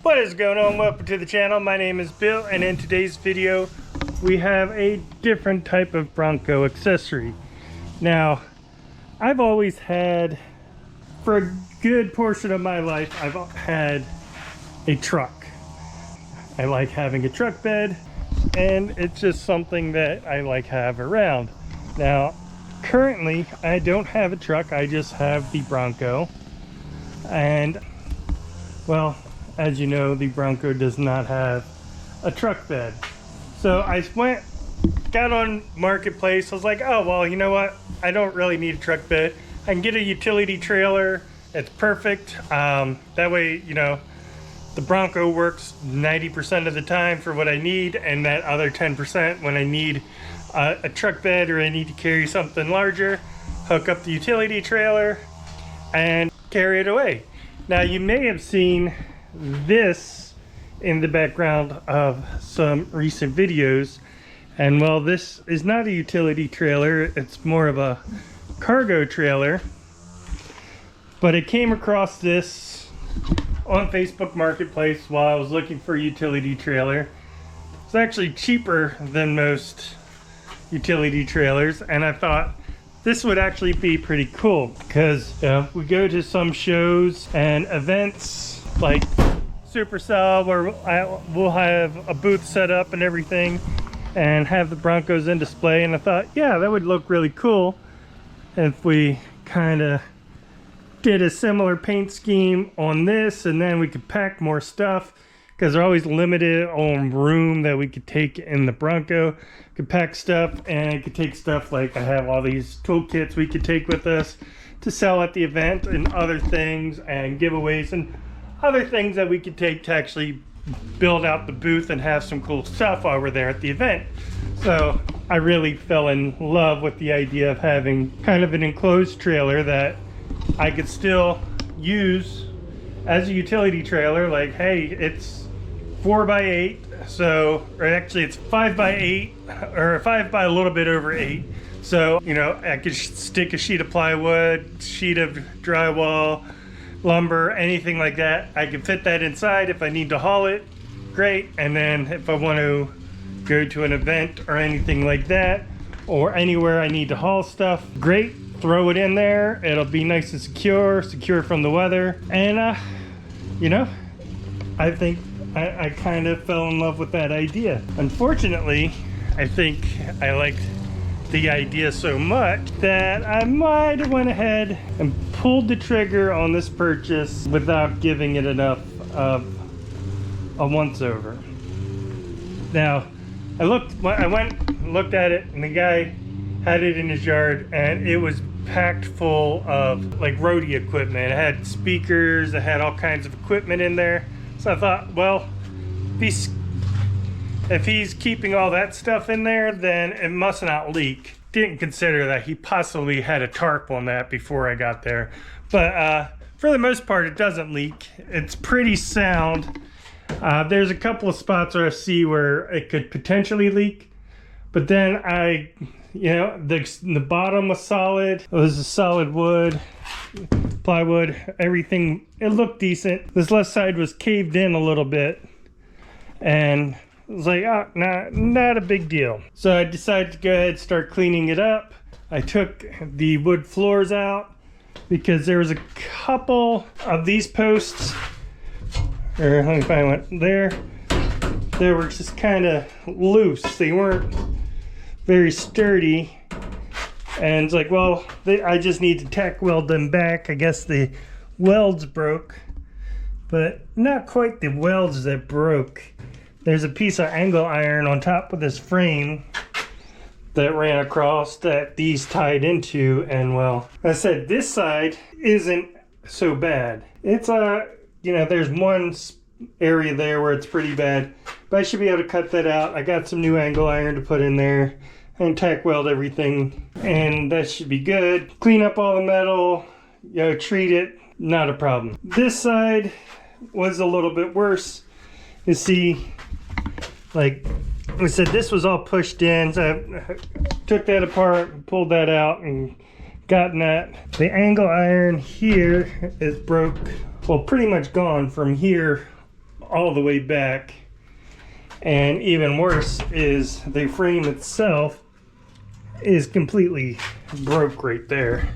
What is going on? Welcome to the channel. My name is Bill, and in today's video we have a different type of Bronco accessory. Now, I've always had, for a good portion of my life, I've had a truck. I like having a truck bed, and it's just something that I like have around. Now, currently I don't have a truck, I just have the Bronco, and well, as you know, the Bronco does not have a truck bed. So I got on Marketplace. I was like, oh, well, you know what? I don't really need a truck bed. I can get a utility trailer. It's perfect. That way, you know, the Bronco works 90% of the time for what I need, and that other 10% when I need a truck bed or I need to carry something larger, hook up the utility trailer and carry it away. Now, you may have seen this in the background of some recent videos, and well, this is not a utility trailer, it's more of a cargo trailer, but I came across this on Facebook Marketplace while I was looking for a utility trailer. It's actually cheaper than most utility trailers, and I thought this would actually be pretty cool because we go to some shows and events like Supercell where we'll have a booth set up and everything and have the Broncos in display, and I thought, yeah, that would look really cool if we kind of did a similar paint scheme on this, and then we could pack more stuff because they're always limited on room that we could take in the Bronco. Could pack stuff, and I could take stuff like I have all these toolkits we could take with us to sell at the event, and other things and giveaways and other things that we could take to actually build out the booth and have some cool stuff while we're there at the event. So I really fell in love with the idea of having kind of an enclosed trailer that I could still use as a utility trailer. Like, hey, it's 4x8, so, or actually it's 5x8, or 5 by a little bit over 8. So, you know, I could stick a sheet of plywood, sheet of drywall, lumber, anything like that. I can fit that inside. If I need to haul it, great. And then if I want to go to an event or anything like that, or anywhere I need to haul stuff, great, throw it in there. It'll be nice and secure from the weather. And you know, I think I kind of fell in love with that idea. Unfortunately, I think I liked the idea so much that I might have went ahead and pulled the trigger on this purchase without giving it enough of a once over. Now, I went, looked at it, and the guy had it in his yard, and it was packed full of like roadie equipment. It had speakers, it had all kinds of equipment in there. So I thought, well, if he's keeping all that stuff in there, then it must not leak. Didn't consider that he possibly had a tarp on that before I got there. But for the most part, it doesn't leak. It's pretty sound. There's a couple of spots where I see where it could potentially leak. But then you know, the bottom was solid. It was a solid wood, plywood, everything. It looked decent. This left side was caved in a little bit, and it was like, oh, not a big deal. So I decided to go ahead and start cleaning it up. I took the wood floors out because there was a couple of these posts, or let me find one there. They were just kind of loose. They weren't very sturdy, and it's like, well, I just need to tack weld them back. I guess the welds broke, but not quite the welds that broke. There's a piece of angle iron on top of this frame that ran across that these tied into, and well, I said this side isn't so bad. It's you know, there's one area there where it's pretty bad, but I should be able to cut that out. I got some new angle iron to put in there and tack weld everything, and that should be good. Clean up all the metal, you know, treat it, not a problem. This side was a little bit worse. You see, like I said, this was all pushed in, so I took that apart, pulled that out, and gotten that. The angle iron here is broke, well, pretty much gone from here all the way back. And even worse is the frame itself is completely broke right there.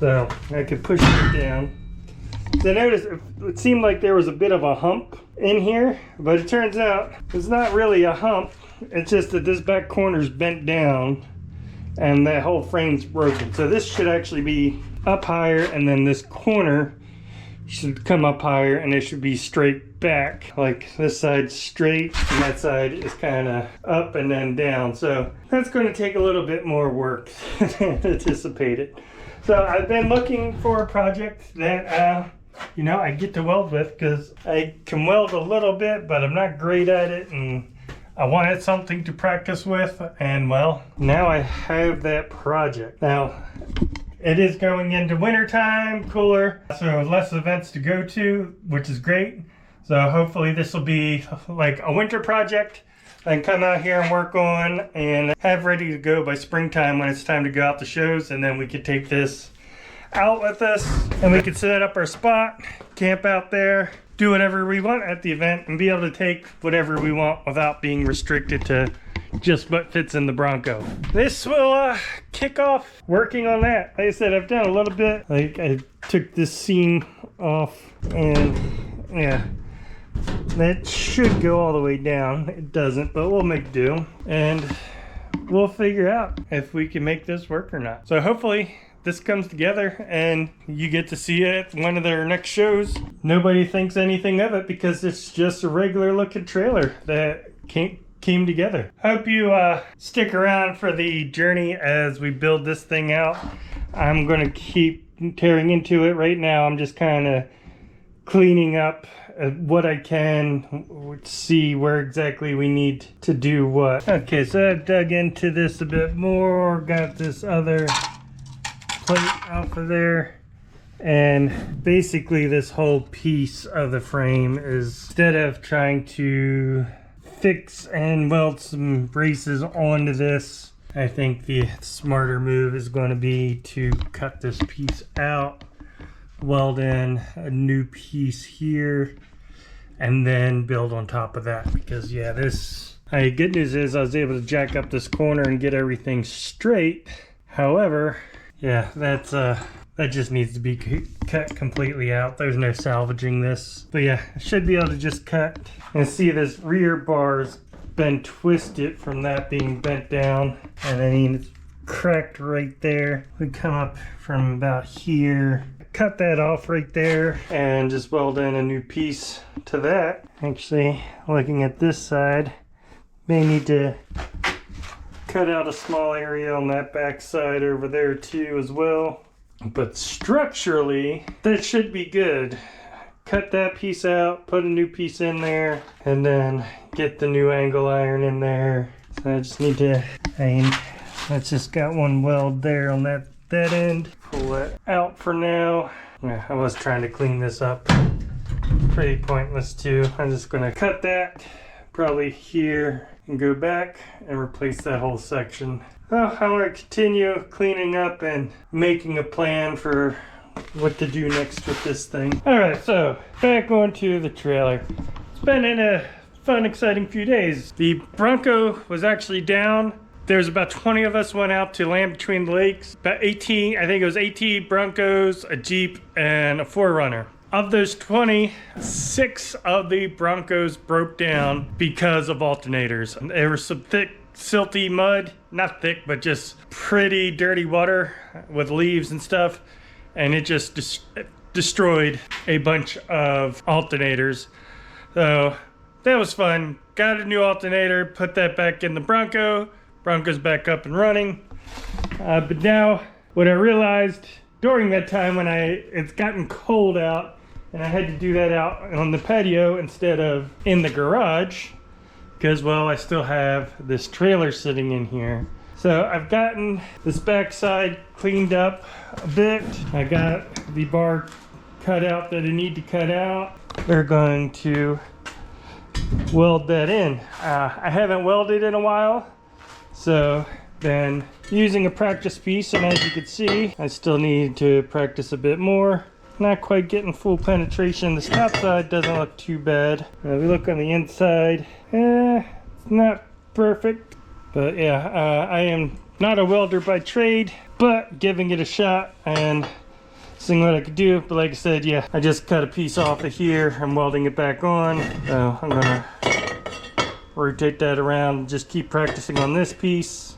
So I could push it down. So notice it seemed like there was a bit of a hump in here, but it turns out it's not really a hump. It's just that this back corner is bent down and that whole frame's broken. So this should actually be up higher, and then this corner should come up higher, and it should be straight back. Like this side's straight and that side is kind of up and then down. So that's going to take a little bit more work than anticipated. So I've been looking for a project that you know, I get to weld with, because I can weld a little bit, but I'm not great at it, and I wanted something to practice with, and well, now I have that project. Now, it is going into winter time, cooler, so less events to go to, which is great. So hopefully this will be like a winter project I can come out here and work on and have ready to go by springtime when it's time to go out to shows, and then we could take this out with us and we could set up our spot, camp out there, do whatever we want at the event, and be able to take whatever we want without being restricted to just what fits in the Bronco. This will kick off working on that. Like I said, I've done a little bit. Like I took this seam off, and yeah, that should go all the way down. It doesn't, but we'll make do, and we'll figure out if we can make this work or not. So hopefully this comes together and you get to see it at one of their next shows. Nobody thinks anything of it because it's just a regular looking trailer that came together. Hope you stick around for the journey as we build this thing out. I'm going to keep tearing into it right now. I'm just kind of cleaning up what I can, see where exactly we need to do what. Okay, so I've dug into this a bit more, got this other plate off of there, and basically this whole piece of the frame is, instead of trying to fix and weld some braces onto this, I think the smarter move is going to be to cut this piece out, weld in a new piece here, and then build on top of that. Because yeah, this, good news is I was able to jack up this corner and get everything straight. However, yeah, that's that just needs to be cut completely out. There's no salvaging this. But yeah, I should be able to just cut and see this rear bar's been twisted from that being bent down, and I mean it's cracked right there. We come up from about here, cut that off right there, and just weld in a new piece to that. Actually, looking at this side, may need to cut out a small area on that back side over there too as well. But structurally, that should be good. Cut that piece out, put a new piece in there, and then get the new angle iron in there. So I just need to, that's just got one weld there on that end. Pull that out for now. Yeah, I was trying to clean this up. Pretty pointless too. I'm just gonna cut that probably here and go back and replace that whole section. Well, I want to continue cleaning up and making a plan for what to do next with this thing. Alright, so back onto the trailer. It's been a fun, exciting few days. The Bronco was actually down. There's about 20 of us went out to Land Between the Lakes. About 18, I think it was 18 Broncos, a Jeep, and a 4Runner. Of those 20, 6 of the Broncos broke down because of alternators. There was some thick, silty mud, not thick, but just pretty dirty water with leaves and stuff, and it just destroyed a bunch of alternators. So that was fun. Got a new alternator, put that back in the Bronco. Bronco's back up and running. But now, what I realized during that time when it's gotten cold out, and I had to do that out on the patio instead of in the garage, because, well, I still have this trailer sitting in here. So I've gotten this backside cleaned up a bit. I got the bar cut out that I need to cut out. They're going to weld that in. I haven't welded in a while, so then using a practice piece, and as you can see, I still need to practice a bit more. not quite getting full penetration. This top side doesn't look too bad. We look on the inside, it's not perfect, but yeah, I am not a welder by trade, but giving it a shot and seeing what I could do. But like I said, yeah, I just cut a piece off of here. I'm welding it back on. So I'm gonna rotate that around, just keep practicing on this piece.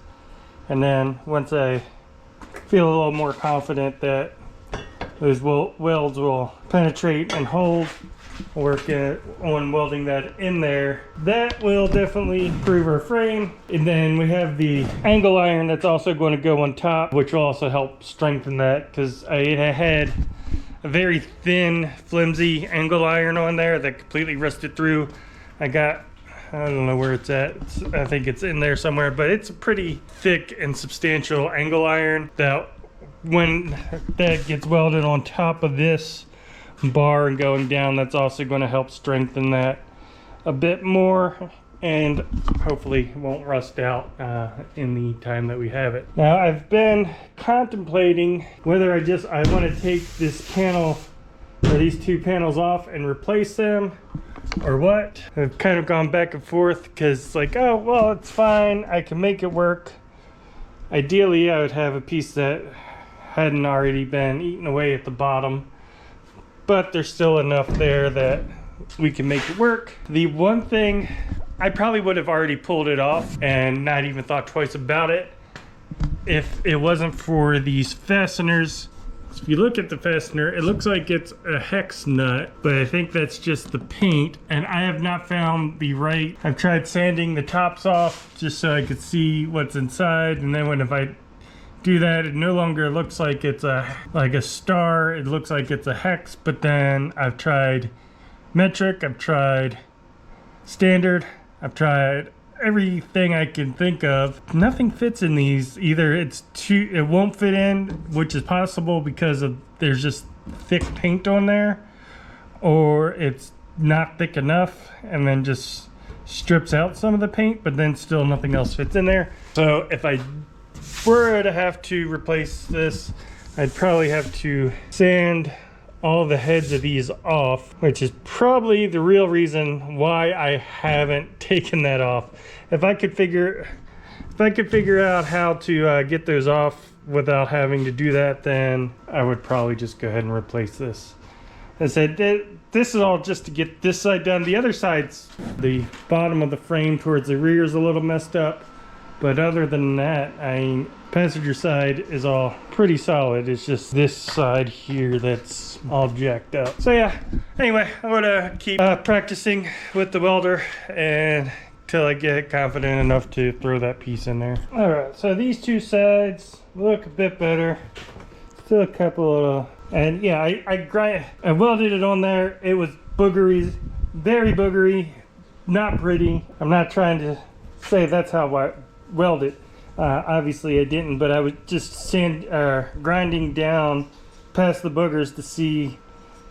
And then once I feel a little more confident that those welds will penetrate and hold, work on welding that in there. That will definitely improve our frame. And then we have the angle iron that's also going to go on top, which will also help strengthen that, because I had a very thin, flimsy angle iron on there that completely rusted through. I don't know where it's at. I think it's in there somewhere, but it's a pretty thick and substantial angle iron that when that gets welded on top of this bar and going down, that's also going to help strengthen that a bit more, and hopefully won't rust out in the time that we have it. Now I've been contemplating whether I want to take this panel or these two panels off and replace them or what. I've kind of gone back and forth because like, oh well, it's fine, I can make it work. Ideally I would have a piece that hadn't already been eaten away at the bottom, but there's still enough there that we can make it work. The one thing, I probably would have already pulled it off and not even thought twice about it if it wasn't for these fasteners. If you look at the fastener, it looks like it's a hex nut, but I think that's just the paint, and I have not found the right. I've tried sanding the tops off just so I could see what's inside, and then if I do that, it no longer looks like it's like a star, it looks like it's a hex. But then I've tried metric, I've tried standard, I've tried everything I can think of. Nothing fits in these. Either it won't fit in, which is possible because there's just thick paint on there, or it's not thick enough and then just strips out some of the paint, but then still nothing else fits in there. So if I were to have to replace this, I'd probably have to sand all the heads of these off, which is probably the real reason why I haven't taken that off. If I could figure out how to get those off without having to do that, then I would probably just go ahead and replace this. I said this is all just to get this side done. The other side's, the bottom of the frame towards the rear is a little messed up. But other than that, passenger side is all pretty solid. It's just this side here that's all jacked up. So yeah, anyway, I'm gonna keep practicing with the welder until I get confident enough to throw that piece in there. All right, so these two sides look a bit better. Still a couple of, and yeah, I welded it on there. It was boogery, very boogery, not pretty. I'm not trying to say that's how I weld it. Obviously I didn't, but I was just grinding down past the boogers to see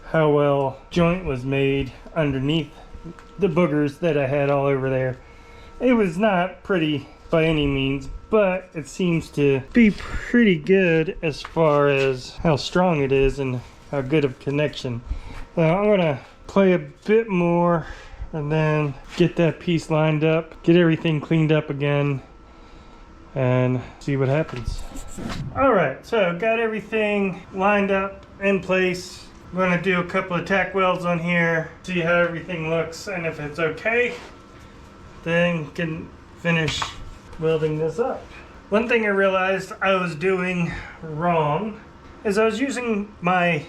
how well joint was made underneath the boogers that I had all over there. It was not pretty by any means, but it seems to be pretty good as far as how strong it is and how good of connection. Now I'm gonna play a bit more and then get that piece lined up, get everything cleaned up again, and see what happens. All right, so got everything lined up in place. I'm gonna do a couple of tack welds on here, see how everything looks, and if it's okay, then can finish welding this up. One thing I realized I was doing wrong is I was using my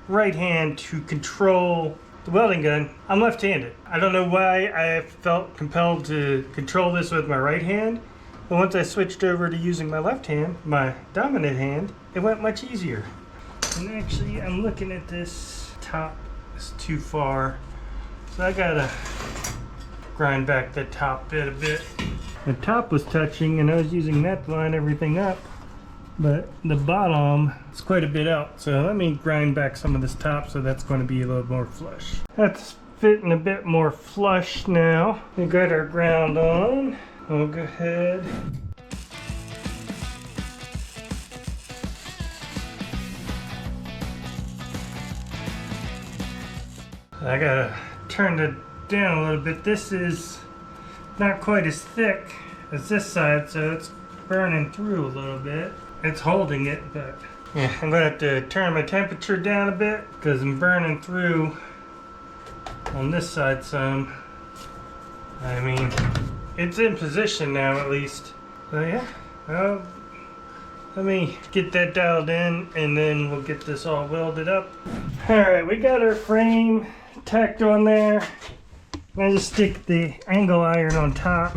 right hand to control the welding gun. I'm left-handed. I don't know why I felt compelled to control this with my right hand, but once I switched over to using my left hand, my dominant hand, it went much easier. And actually, I'm looking at this top is too far, so I gotta grind back the top bit a bit. The top was touching and I was using that to line everything up, but the bottom is quite a bit out. So let me grind back some of this top so that's going to be a little more flush. That's fitting a bit more flush now. We got our ground on. We'll go ahead. I gotta turn it down a little bit. This is not quite as thick as this side, so it's burning through a little bit. It's holding it, but yeah, I'm gonna have to turn my temperature down a bit because I'm burning through on this side some. I mean, it's in position now at least. So yeah, well, let me get that dialed in and then we'll get this all welded up. Alright, we got our frame tacked on there. I just stick the angle iron on top.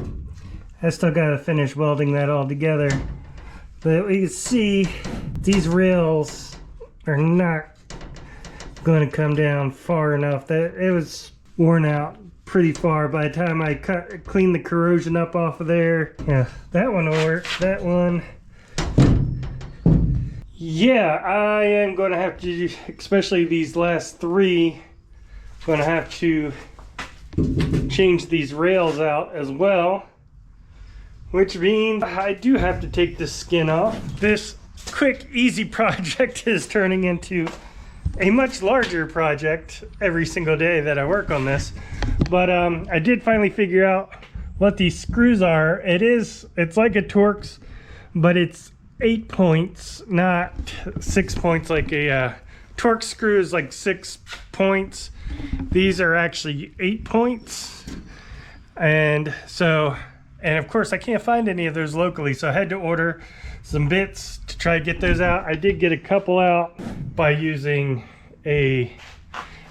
I still gotta finish welding that all together. But we can see these rails are not going to come down far enough. That it was worn out pretty far by the time I cleaned the corrosion up off of there. Yeah, that one will work. That one. Yeah, I am going to have to, especially these last three, going to have to change these rails out as well. Which means I do have to take this skin off. This quick, easy project is turning into a much larger project every single day that I work on this. But I did finally figure out what these screws are. It's like a Torx, but it's 8 points, not 6 points like a Torx screw is like 6 points. These are actually 8 points. And of course I can't find any of those locally, so I had to order some bits to try to get those out. I did get a couple out by using an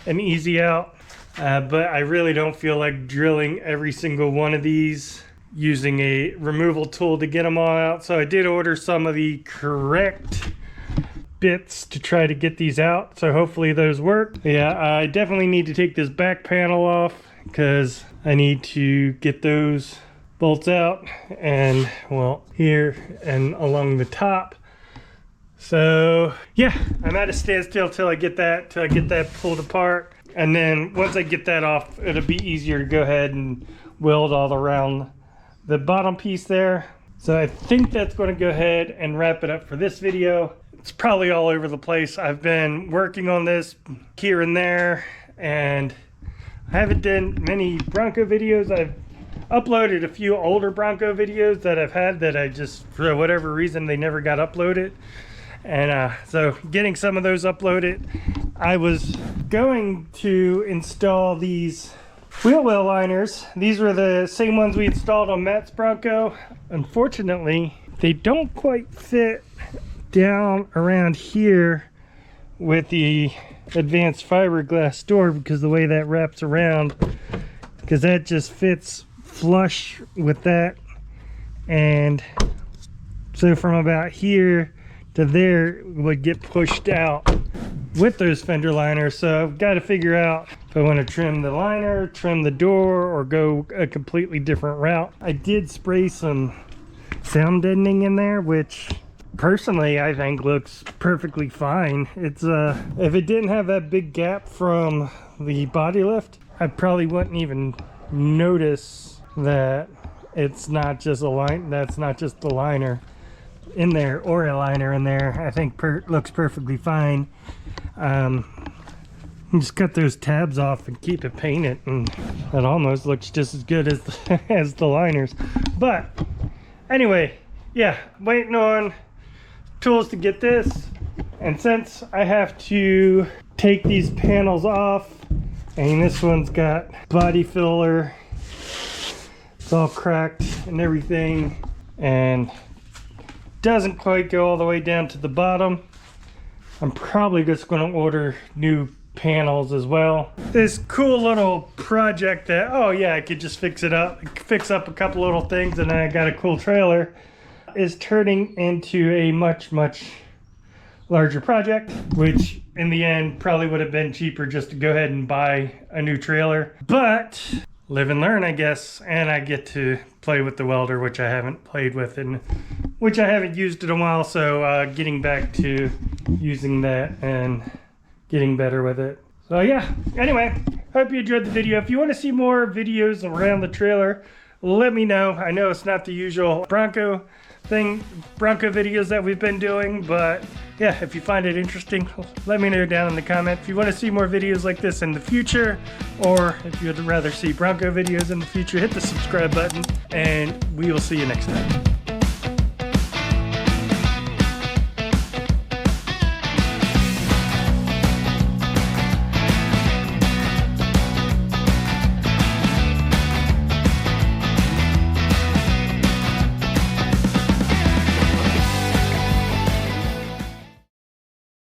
easy out, but I really don't feel like drilling every single one of these using a removal tool to get them all out. So I did order some of the correct bits to try to get these out, so hopefully those work. Yeah, I definitely need to take this back panel off because I need to get those bolts out, and well, here and along the top. So yeah, I'm at a standstill till I get that pulled apart, and then once I get that off, it'll be easier to go ahead and weld all around the bottom piece there. So I think that's going to go ahead and wrap it up for this video. It's probably all over the place. I've been working on this here and there, and I haven't done many Bronco videos. I've uploaded a few older Bronco videos that I've had that I just, for whatever reason, they never got uploaded. And so getting some of those uploaded, I was going to install these wheel well liners. These were the same ones we installed on Matt's Bronco. Unfortunately, they don't quite fit down around here with the advanced fiberglass door because of the way that wraps around, because that just fits flush with that. And so from about here to there would get pushed out with those fender liners. So I've got to figure out if I want to trim the liner, trim the door, or go a completely different route. I did spray some sound deadening in there, which personally I think looks perfectly fine. It's if it didn't have that big gap from the body lift, I probably wouldn't even notice that it's not just a line, that's not just the liner in there or a liner in there. I think looks perfectly fine. Just cut those tabs off and keep it painted, and it almost looks just as good as as the liners. But anyway, yeah, waiting on tools to get this. And since I have to take these panels off, and this one's got body filler, it's all cracked and everything, and doesn't quite go all the way down to the bottom, I'm probably just going to order new panels as well. This cool little project that, oh yeah, I could just fix up a couple little things and I got a cool trailer, is turning into a much larger project, which in the end probably would have been cheaper just to go ahead and buy a new trailer. But live and learn, I guess, and I get to play with the welder, which I haven't played with and which I haven't used in a while. So getting back to using that and getting better with it. So yeah, anyway, hope you enjoyed the video. If you want to see more videos around the trailer, let me know. I know it's not the usual Bronco Bronco videos that we've been doing. But yeah, if you find it interesting, let me know down in the comment. If you want to see more videos like this in the future, or if you'd rather see Bronco videos in the future, hit the subscribe button, and we will see you next time.